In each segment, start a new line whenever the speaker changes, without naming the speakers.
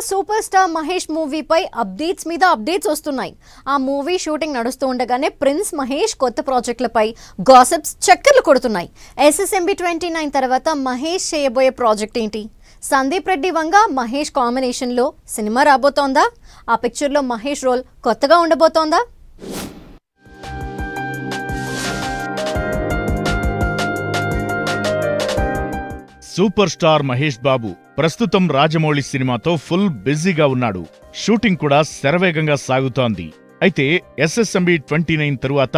Super star Mahesh మూవీపై updates మీద updates వస్తున్నాయి. ఆ మూవీ షూటింగ్ నడుస్తూ ఉండగానే ప్రిన్స్ మహేష్ కొత్త ప్రాజెక్టులపై గాసిప్స్ చక్కర్లు కొడుతున్నాయి. SSMB 29 తర్వాత మహేష్ చేయబోయే ప్రాజెక్ట్ ఏంటి? సందీప్ రెడ్డి వంగ మహేష్ కాంబినేషన్లో సినిమా రాబోతోందా? ఆ పిక్చర్లో మహేష్ రోల్ కొత్తగా ఉండబోతోందా?
సూపర్ స్టార్ మహేష్ బాబు ప్రస్తుతం రాజమౌళి సినిమాతో ఫుల్ బిజీగా ఉన్నాడు. షూటింగ్ కూడా శరవేగంగా సాగుతోంది. అయితే SSMB 29 తరువాత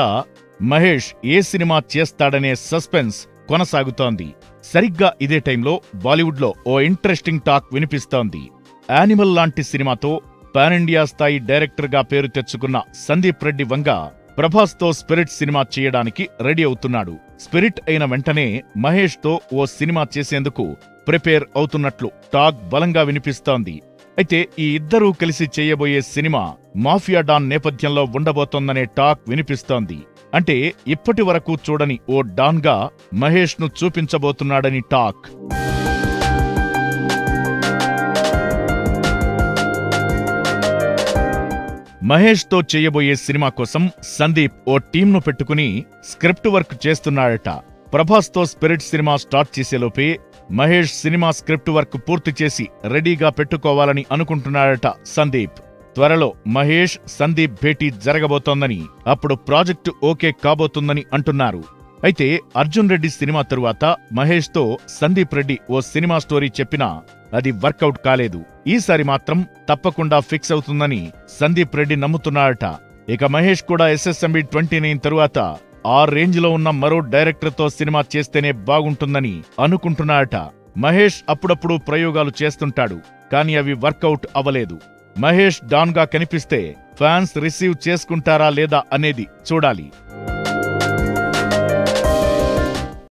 మహేష్ ఏ సినిమా చేస్తాడనే సస్పెన్స్ కొనసాగుతోంది. సరిగ్గా ఇదే టైంలో బాలీవుడ్లో ఓ ఇంట్రెస్టింగ్ టాక్ వినిపిస్తోంది. యానిమల్ లాంటి సినిమాతో పాన్ ఇండియా స్థాయి డైరెక్టర్గా పేరు తెచ్చుకున్న సందీప్ రెడ్డి వంగ ప్రభాస్తో స్పిరిట్ సినిమా చేయడానికి రెడీ అవుతున్నాడు. స్పిరిట్ అయిన వెంటనే మహేష్తో ఓ సినిమా చేసేందుకు ప్రిపేర్ అవుతున్నట్లు టాక్ బలంగా వినిపిస్తోంది. అయితే ఈ ఇద్దరూ కలిసి చేయబోయే సినిమా మాఫియా డాన్ నేపథ్యంలో ఉండబోతోందనే టాక్ వినిపిస్తోంది. అంటే ఇప్పటి వరకు చూడని ఓ డాన్గా మహేష్ను చూపించబోతున్నాడని టాక్. మహేష్తో చేయబోయే సినిమా కోసం సందీప్ ఓ టీంను పెట్టుకుని స్క్రిప్ట్ వర్క్ చేస్తున్నాడట. ప్రభాస్తో స్పిరిట్ సినిమా స్టార్ట్ చేసేలోపే మహేష్ సినిమా స్క్రిప్ట్ వర్క్ పూర్తి చేసి రెడీగా పెట్టుకోవాలని అనుకుంటున్నాడట సందీప్. త్వరలో మహేష్ సందీప్ భేటీ జరగబోతోందని, అప్పుడు ప్రాజెక్టు ఓకే కాబోతుందని అంటున్నారు. అయితే అర్జున్ రెడ్డి సినిమా తరువాత మహేష్తో సందీప్ రెడ్డి ఓ సినిమా స్టోరీ చెప్పినా అది వర్కౌట్ కాలేదు. ఈసారి మాత్రం తప్పకుండా ఫిక్స్ అవుతుందని సందీప్ రెడ్డి నమ్ముతున్నాడట. ఇక మహేష్ కూడా SSMB 29 తరువాత ఆ రేంజ్లో ఉన్న మరో డైరెక్టర్తో సినిమా చేస్తేనే బాగుంటుందని అనుకుంటున్నాడట. మహేష్ అప్పుడప్పుడు ప్రయోగాలు చేస్తుంటాడు, కానీ అవి వర్కౌట్ అవ్వలేదు. మహేష్ డాన్గా కనిపిస్తే ఫ్యాన్స్ రిసీవ్ చేసుకుంటారా లేదా అనేది చూడాలి.